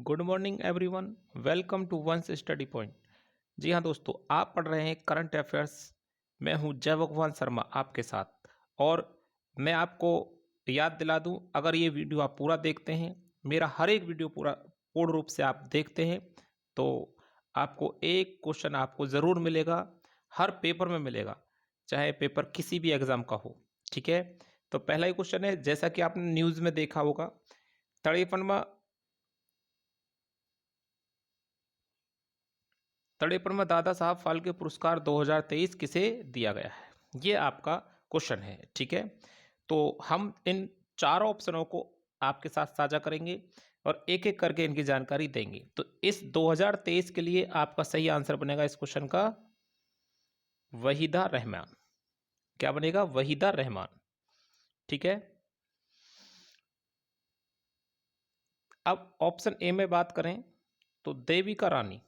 Good morning everyone. Welcome to once study point. जी हाँ दोस्तों, आप पढ़ रहे हैं करंट अफेयर्स। मैं हूं जय भगवान शर्मा आपके साथ। और मैं आपको याद दिला दूं, अगर ये वीडियो आप पूरा देखते हैं, मेरा हर एक वीडियो पूरा पूर्ण रूप से आप देखते हैं, तो आपको एक क्वेश्चन आपको ज़रूर मिलेगा, हर पेपर में मिलेगा, चाहे पेपर किसी भी एग्ज़ाम का हो। ठीक है, तो पहला ही क्वेश्चन है, जैसा कि आपने न्यूज़ में देखा होगा, 53वां दादा साहब फाल्के पुरस्कार 2023 किसे दिया गया है, ये आपका क्वेश्चन है। ठीक है, तो हम इन चारों ऑप्शनों को आपके साथ साझा करेंगे और एक एक करके इनकी जानकारी देंगे। तो इस 2023 के लिए आपका सही आंसर बनेगा इस क्वेश्चन का वहीदा रहमान। क्या बनेगा? वहीदा रहमान। ठीक है, अब ऑप्शन ए में बात करें तो देविका रानी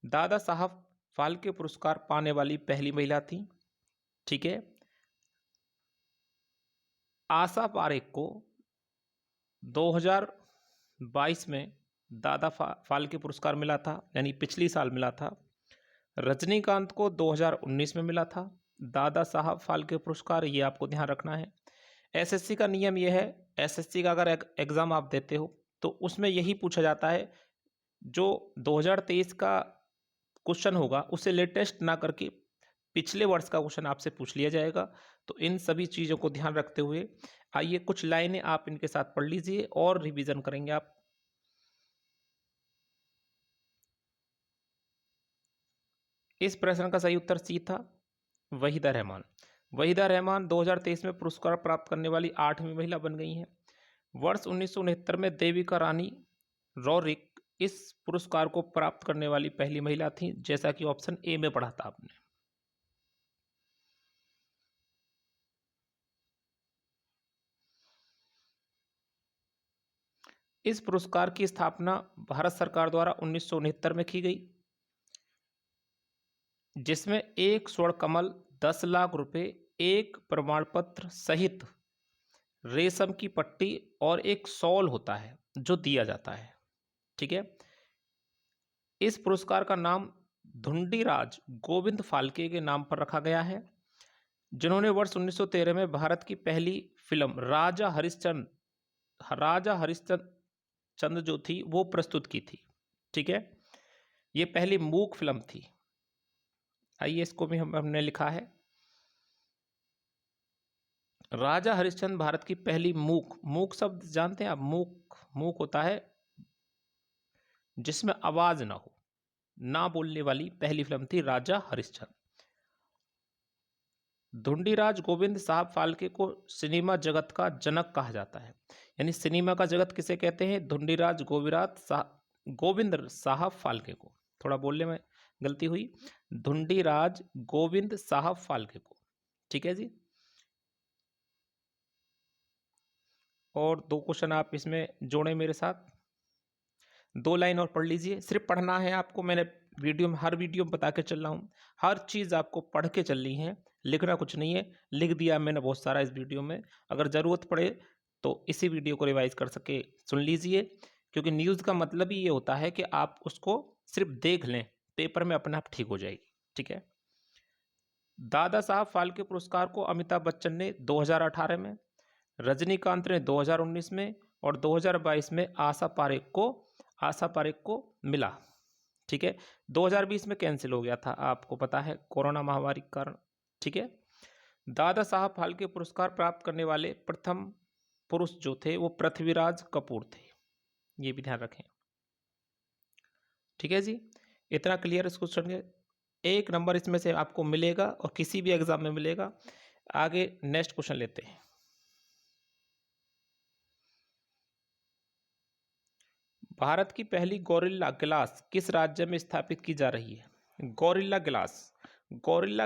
दादा साहब फाल्के पुरस्कार पाने वाली पहली महिला थी। ठीक है, आशा पारेख को 2022 में दादा फाल्के पुरस्कार मिला था, यानी पिछली साल मिला था। रजनीकांत को 2019 में मिला था दादा साहब फाल्के पुरस्कार, ये आपको ध्यान रखना है। एसएससी का नियम ये है, एसएससी का अगर एग्ज़ाम आप देते हो तो उसमें यही पूछा जाता है, जो 2023 का क्वेश्चन होगा उसे लेटेस्ट ना करके पिछले वर्ष का क्वेश्चन आपसे पूछ लिया जाएगा। तो इन सभी चीज़ों को ध्यान रखते हुए आइए कुछ लाइनें आप इनके साथ पढ़ लीजिए और रिवीजन करेंगे आप। इस प्रश्न का सही उत्तर सी था, वहीदा रहमान। वहीदा रहमान 2023 में पुरस्कार प्राप्त करने वाली 8वीं महिला बन गई हैं। वर्ष 1969 में देविका रानी रॉरिक इस पुरस्कार को प्राप्त करने वाली पहली महिला थी, जैसा कि ऑप्शन ए में पढ़ा था आपने। इस पुरस्कार की स्थापना भारत सरकार द्वारा 1969 में की गई, जिसमें एक स्वर्ण कमल, 10 लाख रुपए, एक प्रमाण पत्र सहित रेशम की पट्टी और एक शॉल होता है जो दिया जाता है। ठीक है, इस पुरस्कार का नाम धुंडीराज गोविंद फाल्के के नाम पर रखा गया है, जिन्होंने वर्ष 1913 में भारत की पहली फिल्म राजा हरिश्चंद्र जो थी वो प्रस्तुत की थी। ठीक है, ये पहली मूक फिल्म थी। आइए इसको भी हमने लिखा है, राजा हरिश्चंद्र भारत की पहली मूक शब्द जानते हैं आप? मूक होता है जिसमें आवाज ना हो, ना बोलने वाली पहली फिल्म थी राजा हरिश्चंद्र। धुंडीराज गोविंद साहब फाल्के को सिनेमा जगत का जनक कहा जाता है, यानी सिनेमा का जगत किसे कहते हैं? धुंडीराज गोविंद साहब फाल्के को। थोड़ा बोलने में गलती हुई, धुंडीराज गोविंद साहब फाल्के को। ठीक है जी, और दो क्वेश्चन आप इसमें जोड़ें मेरे साथ, 2 लाइन और पढ़ लीजिए। सिर्फ पढ़ना है आपको, मैंने हर वीडियो में बता के चल रहा हूँ, हर चीज़ आपको पढ़ के चलनी है, लिखना कुछ नहीं है। लिख दिया मैंने बहुत सारा इस वीडियो में, अगर ज़रूरत पड़े तो इसी वीडियो को रिवाइज कर सके सुन लीजिए, क्योंकि न्यूज़ का मतलब ही ये होता है कि आप उसको सिर्फ देख लें, पेपर में अपने आप ठीक हो जाएगी। ठीक है, दादा साहब फाल्के पुरस्कार को अमिताभ बच्चन ने 2018 में, रजनीकांत ने 2019 में और 2022 में आशा पारेख को मिला। ठीक है, 2020 में कैंसिल हो गया था, आपको पता है, कोरोना महामारी के कारण। ठीक है, दादा साहब फाल्के पुरस्कार प्राप्त करने वाले प्रथम पुरुष जो थे वो पृथ्वीराज कपूर थे, ये भी ध्यान रखें। ठीक है जी, इतना क्लियर इस क्वेश्चन के, 1 नंबर इसमें से आपको मिलेगा और किसी भी एग्जाम में मिलेगा। आगे नेक्स्ट क्वेश्चन लेते हैं। भारत की पहली गोरिल्ला ग्लास किस राज्य में स्थापित की जा रही है? गोरिल्ला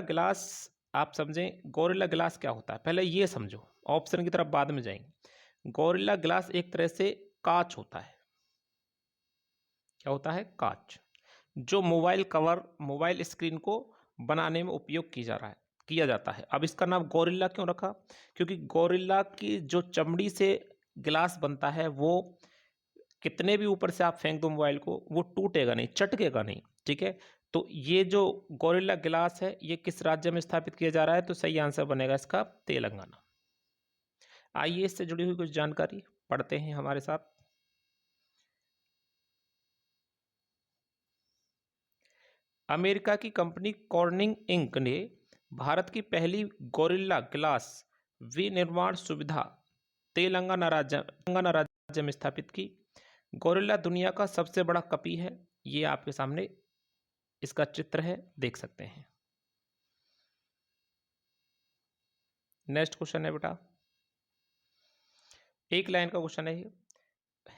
ग्लास आप समझें, गोरिल्ला ग्लास क्या होता है पहले ये समझो, ऑप्शन की तरफ बाद में जाएंगे। गोरिल्ला ग्लास एक तरह से कांच होता है। क्या होता है? कांच, जो मोबाइल कवर, मोबाइल स्क्रीन को बनाने में उपयोग किया जाता है। अब इसका नाम गोरिल्ला क्यों रखा? क्योंकि गोरिल्ला की जो चमड़ी से ग्लास बनता है वो कितने भी ऊपर से आप फेंक दो मोबाइल को, वो टूटेगा नहीं, चटकेगा नहीं, ठीक है। तो ये जो गोरिल्ला ग्लास है, ये किस राज्य में स्थापित किया जा रहा है? तो सही आंसर बनेगा इसका तेलंगाना। आइए इससे जुड़ी हुई कुछ जानकारी पढ़ते हैं हमारे साथ। अमेरिका की कंपनी कॉर्निंग इंक ने भारत की पहली गोरिल्ला ग्लास विनिर्माण सुविधा तेलंगाना राज्य में स्थापित की। गोरिल्ला दुनिया का सबसे बड़ा कपी है, ये आपके सामने इसका चित्र है, देख सकते हैं। नेक्स्ट क्वेश्चन है बेटा, एक लाइन का क्वेश्चन है ये।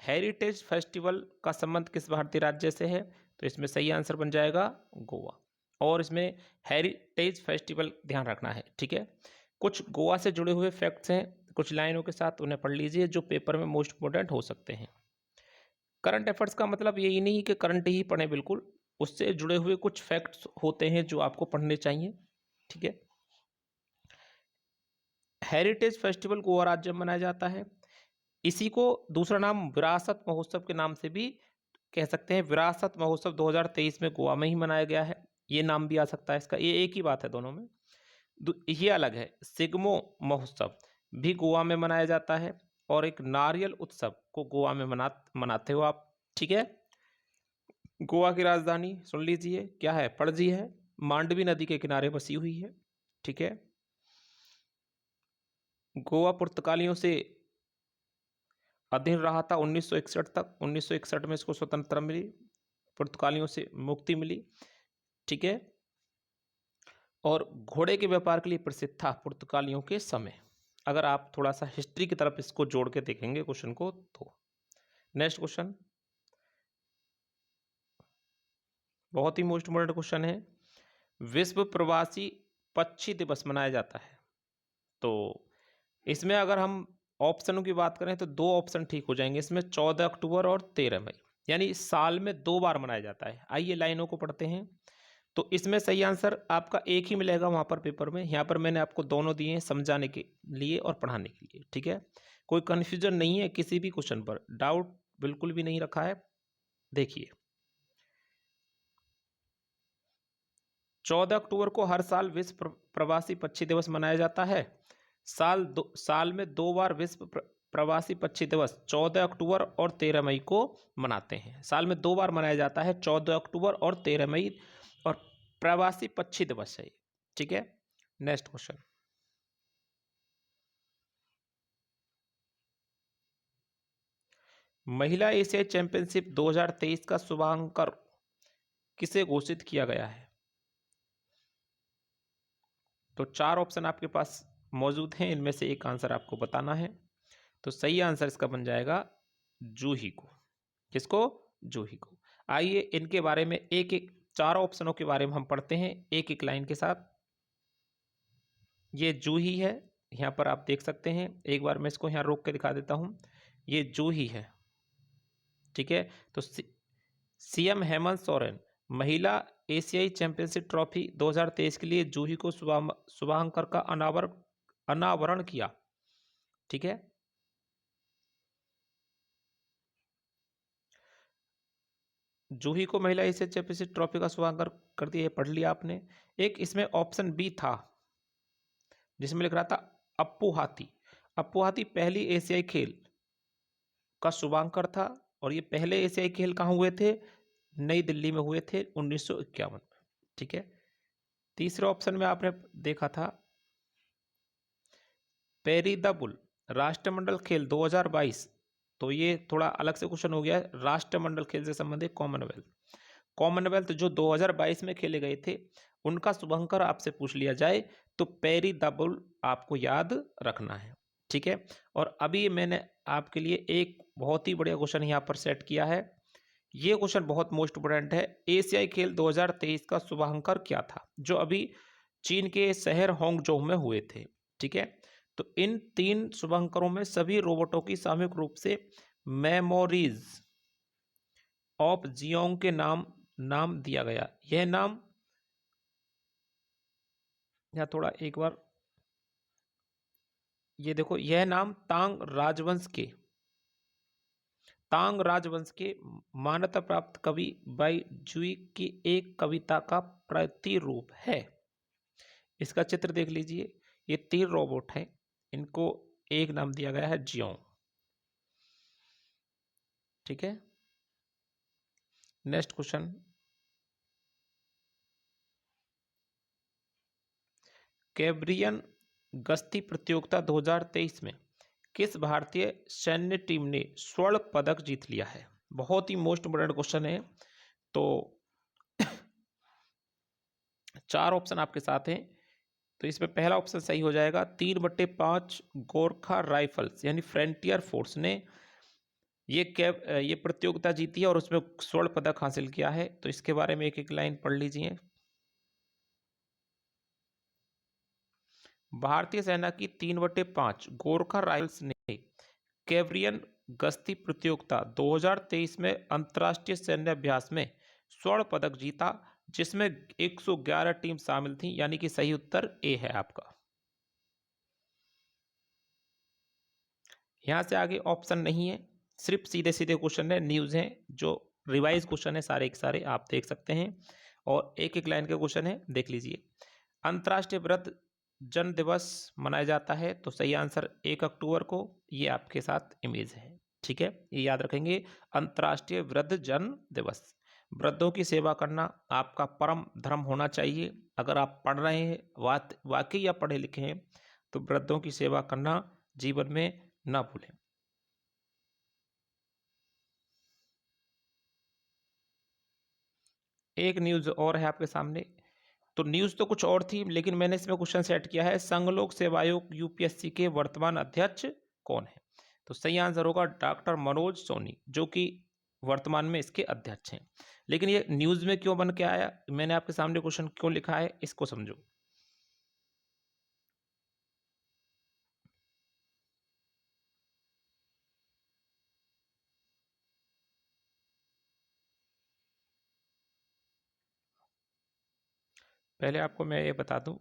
हेरिटेज फेस्टिवल का संबंध किस भारतीय राज्य से है? तो इसमें सही आंसर बन जाएगा गोवा। और इसमें हेरिटेज फेस्टिवल ध्यान रखना है, ठीक है। कुछ गोवा से जुड़े हुए फैक्ट्स हैं, कुछ लाइनों के साथ, उन्हें पढ़ लीजिए, जो पेपर में मोस्ट इंपोर्टेंट हो सकते हैं। करंट अफेयर्स का मतलब यही नहीं कि करंट ही पढ़ें, बिल्कुल उससे जुड़े हुए कुछ फैक्ट्स होते हैं जो आपको पढ़ने चाहिए, ठीक है। हेरिटेज फेस्टिवल गोवा राज्य में मनाया जाता है। इसी को दूसरा नाम विरासत महोत्सव के नाम से भी कह सकते हैं। विरासत महोत्सव 2023 में गोवा में ही मनाया गया है, ये नाम भी आ सकता है इसका, ये एक ही बात है दोनों में। ये अलग है। सिग्मो महोत्सव भी गोवा में मनाया जाता है, और एक नारियल उत्सव को गोवा में मनाते हो आप, ठीक है। गोवा की राजधानी सुन लीजिए क्या है? पणजी है, मांडवी नदी के किनारे बसी हुई है, ठीक है। गोवा पुर्तगालियों से अधीन रहा था 1961 तक। 1961 में इसको स्वतंत्रता मिली, पुर्तगालियों से मुक्ति मिली, ठीक है। और घोड़े के व्यापार के लिए प्रसिद्ध था पुर्तगालियों के समय। अगर आप थोड़ा सा हिस्ट्री की तरफ इसको जोड़ के देखेंगे क्वेश्चन को तो। नेक्स्ट क्वेश्चन बहुत ही मोस्ट इम्पोर्टेंट क्वेश्चन है। विश्व प्रवासी पक्षी दिवस मनाया जाता है, तो इसमें अगर हम ऑप्शनों की बात करें तो दो ऑप्शन ठीक हो जाएंगे इसमें, 14 अक्टूबर और 13 मई, यानी साल में 2 बार मनाया जाता है। आइए लाइनों को पढ़ते हैं। तो इसमें सही आंसर आपका एक ही मिलेगा वहां पर पेपर में। यहाँ पर मैंने आपको दोनों दिए हैं समझाने के लिए और पढ़ाने के लिए, ठीक है। कोई कन्फ्यूजन नहीं है, किसी भी क्वेश्चन पर डाउट बिल्कुल भी नहीं रखा है। देखिए 14 अक्टूबर को हर साल विश्व प्रवासी पक्षी दिवस मनाया जाता है। साल में 2 बार विश्व प्रवासी पक्षी दिवस 14 अक्टूबर और 13 मई को मनाते हैं। साल में 2 बार मनाया जाता है, 14 अक्टूबर और 13 मई, और प्रवासी पक्षी दिवस है, ठीक है। नेक्स्ट क्वेश्चन, महिला एशियाई चैंपियनशिप 2023 का शुभांकर किसे घोषित किया गया है? तो 4 ऑप्शन आपके पास मौजूद हैं, इनमें से एक आंसर आपको बताना है। तो सही आंसर इसका बन जाएगा जूही को। किसको? जूही को। आइए इनके बारे में एक एक 4 ऑप्शनों के बारे में हम पढ़ते हैं एक एक लाइन के साथ। ये जूही है, यहाँ पर आप देख सकते हैं, एक बार मैं इसको यहाँ रोक के दिखा देता हूँ। ये जूही है, ठीक है। तो सीएम हेमंत सोरेन महिला एशियाई चैंपियनशिप ट्रॉफी 2023 के लिए जूही को शुभांकर का अनावरण किया, ठीक है। जूही को महिला एशियाई चैंपियनशिप ट्रॉफी का शुभांकर कर दिया, पढ़ लिया आपने। एक इसमें ऑप्शन बी था जिसमें लिख रहा था अप्पू हाथी। अप्पू हाथी पहली एशियाई खेल का शुभांकर था, और ये पहले एशियाई खेल कहाँ हुए थे? नई दिल्ली में हुए थे 1951 में, ठीक है। तीसरे ऑप्शन में आपने देखा था पेरी द बुल राष्ट्रमंडल खेल 2022। तो ये थोड़ा अलग से क्वेश्चन हो गया है, राष्ट्रमंडल खेल से संबंधित कॉमनवेल्थ जो 2022 में खेले गए थे उनका शुभंकर आपसे पूछ लिया जाए तो पेरी द बुल आपको याद रखना है, ठीक है। और अभी मैंने आपके लिए एक बहुत ही बढ़िया क्वेश्चन यहाँ पर सेट किया है। ये क्वेश्चन बहुत मोस्ट इंपोर्टेंट है। एशियाई खेल 2023 का शुभांकर क्या था, जो अभी चीन के शहर होंगजो में हुए थे, ठीक है। तो इन 3 शुभंकरों में सभी रोबोटों की सामूहिक रूप से मेमोरीज ऑफ जियोंग के नाम दिया गया। यह नाम, या थोड़ा एक बार ये देखो, यह नाम तांग राजवंश के तांग राजवंश के मान्यता प्राप्त कवि बाईजुई की एक कविता का प्रतिरूप है। इसका चित्र देख लीजिए, ये 3 रोबोट हैं, इनको एक नाम दिया गया है जियोंग। ठीक है, नेक्स्ट क्वेश्चन, कैब्रियन गश्ती प्रतियोगिता 2023 में किस भारतीय सैन्य टीम ने स्वर्ण पदक जीत लिया है? बहुत ही मोस्ट इम्पोर्टेंट क्वेश्चन है। तो 4 ऑप्शन आपके साथ हैं, तो इसमें पहला ऑप्शन सही हो जाएगा। 3/5 गोरखा राइफल्स यानी फ्रंटियर फोर्स ने ये प्रतियोगिता जीती है और उसमें स्वर्ण पदक हासिल किया है। तो इसके बारे में एक एक लाइन पढ़ लीजिए। भारतीय सेना की 3/5 गोरखा राइफल्स ने कैब्रियन गश्ती प्रतियोगिता 2023 में अंतर्राष्ट्रीय सैन्य अभ्यास में स्वर्ण पदक जीता, जिसमें 111 टीम शामिल थी, यानी कि सही उत्तर ए है आपका। यहां से आगे ऑप्शन नहीं है, सिर्फ सीधे सीधे क्वेश्चन है, न्यूज है, जो रिवाइज क्वेश्चन है सारे के सारे आप देख सकते हैं, और एक एक लाइन के क्वेश्चन है, देख लीजिए। अंतर्राष्ट्रीय वृद्ध जन दिवस मनाया जाता है, तो सही आंसर 1 अक्टूबर को, ये आपके साथ इमेज है। ठीक है, ये याद रखेंगे, अंतर्राष्ट्रीय वृद्ध जन दिवस। वृद्धों की सेवा करना आपका परम धर्म होना चाहिए। अगर आप पढ़ रहे हैं, वाकई आप पढ़े लिखे हैं, तो वृद्धों की सेवा करना जीवन में ना भूलें। एक न्यूज और है आपके सामने। तो न्यूज तो कुछ और थी, लेकिन मैंने इसमें क्वेश्चन सेट किया है, संघ लोक सेवा आयोग यूपीएससी के वर्तमान अध्यक्ष कौन है? तो सही आंसर होगा डॉक्टर मनोज सोनी, जो कि वर्तमान में इसके अध्यक्ष हैं। लेकिन ये न्यूज में क्यों बन के आया, मैंने आपके सामने क्वेश्चन क्यों लिखा है, इसको समझो। पहले आपको मैं ये बता दूं,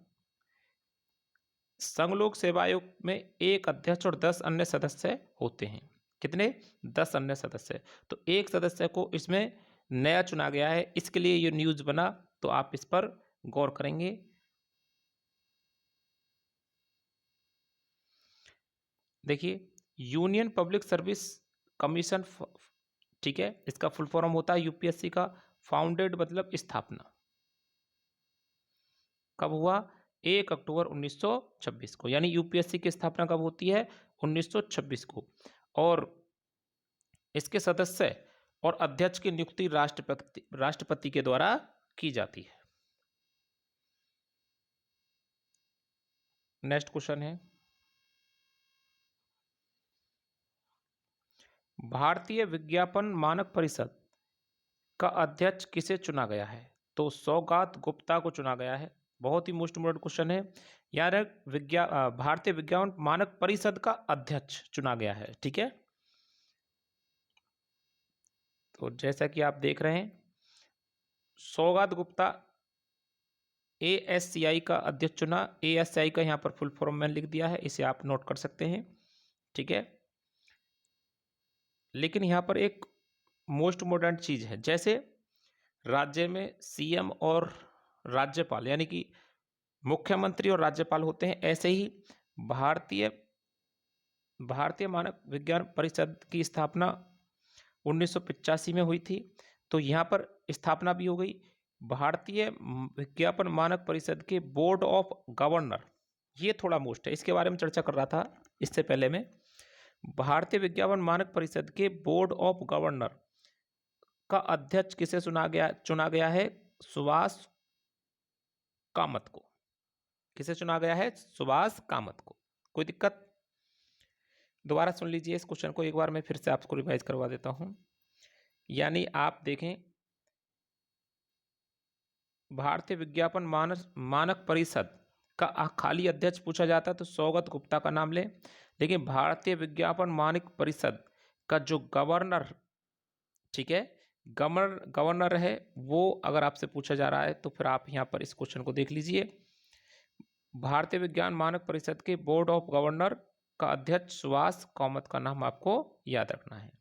संघ लोक सेवा आयोग में एक अध्यक्ष और 10 अन्य सदस्य होते हैं। कितने? 10 अन्य सदस्य। तो एक सदस्य को इसमें नया चुना गया है, इसके लिए ये न्यूज बना, तो आप इस पर गौर करेंगे। देखिए, यूनियन पब्लिक सर्विस कमीशन, ठीक है, इसका फुल फॉर्म होता है यूपीएससी का। फाउंडेड मतलब स्थापना, कब हुआ? 1 अक्टूबर 1926 को, यानी यूपीएससी की स्थापना कब होती है? 1926 को। और इसके सदस्य और अध्यक्ष की नियुक्ति राष्ट्रपति के द्वारा की जाती है। नेक्स्ट क्वेश्चन है, भारतीय विज्ञापन मानक परिषद का अध्यक्ष किसे चुना गया है? तो सौगात गुप्ता को चुना गया है। बहुत ही मोस्ट इम्पोर्टेंट क्वेश्चन है यार। भारतीय विज्ञापन मानक परिषद का अध्यक्ष चुना गया है। ठीक है, तो जैसा कि आप देख रहे हैं, सौगात गुप्ता ASCI का अध्यक्ष चुना। ASCI का यहाँ पर फुल फॉर्म मैंने लिख दिया है, इसे आप नोट कर सकते हैं। ठीक है, लेकिन यहाँ पर एक मोस्ट इम्पोर्टेंट चीज है, जैसे राज्य में CM और राज्यपाल यानी कि मुख्यमंत्री और राज्यपाल होते हैं, ऐसे ही भारतीय मानक विज्ञान परिषद की स्थापना 1985 में हुई थी, तो यहाँ पर स्थापना भी हो गई। भारतीय विज्ञापन मानक परिषद के बोर्ड ऑफ गवर्नर, ये थोड़ा मोस्ट है, इसके बारे में चर्चा कर रहा था इससे पहले में। भारतीय विज्ञापन मानक परिषद के बोर्ड ऑफ गवर्नर का अध्यक्ष किसे चुना गया है? सुभाष कामत को। किसे चुना गया है? सुभाष कामत को। कोई दिक्कत? दोबारा सुन लीजिए इस क्वेश्चन को एक बार, मैं फिर से आपको रिवाइज करवा देता हूं। यानी आप देखें, भारतीय विज्ञापन मानक परिषद का खाली अध्यक्ष पूछा जाता है तो सौगत गुप्ता का नाम लें, लेकिन भारतीय विज्ञापन मानक परिषद का जो गवर्नर, ठीक है, गवर्नर है, वो अगर आपसे पूछा जा रहा है तो फिर आप यहाँ पर इस क्वेश्चन को देख लीजिए। भारतीय विज्ञान मानक परिषद के बोर्ड ऑफ गवर्नर का अध्यक्ष सुभाष कामत का नाम आपको याद रखना है।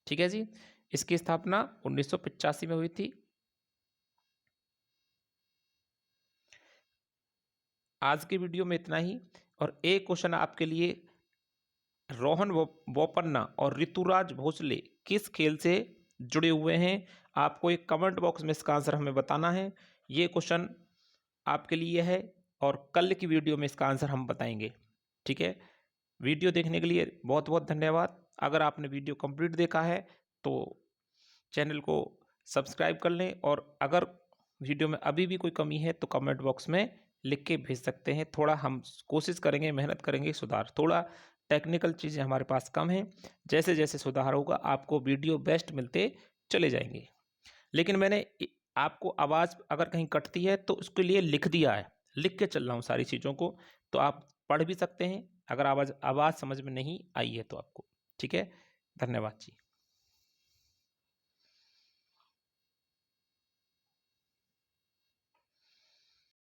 ठीक है जी। इसकी स्थापना 1985 में हुई थी। आज की वीडियो में इतना ही। और एक क्वेश्चन आपके लिए, रोहन बोपन्ना और ऋतुराज भोसले किस खेल से जुड़े हुए हैं? आपको एक कमेंट बॉक्स में इसका आंसर हमें बताना है। ये क्वेश्चन आपके लिए है और कल की वीडियो में इसका आंसर हम बताएंगे। ठीक है, वीडियो देखने के लिए बहुत बहुत धन्यवाद। अगर आपने वीडियो कंप्लीट देखा है तो चैनल को सब्सक्राइब कर लें, और अगर वीडियो में अभी भी कोई कमी है तो कमेंट बॉक्स में लिख के भेज सकते हैं। थोड़ा हम कोशिश करेंगे, मेहनत करेंगे सुधार। थोड़ा टेक्निकल चीज़ें हमारे पास कम हैं, जैसे जैसे सुधार होगा आपको वीडियो बेस्ट मिलते चले जाएंगे। लेकिन मैंने आपको आवाज़ अगर कहीं कटती है तो उसके लिए लिख दिया है, लिख के चल रहा हूँ सारी चीज़ों को, तो आप पढ़ भी सकते हैं अगर आवाज़ समझ में नहीं आई है तो आपको। ठीक है, धन्यवाद जी।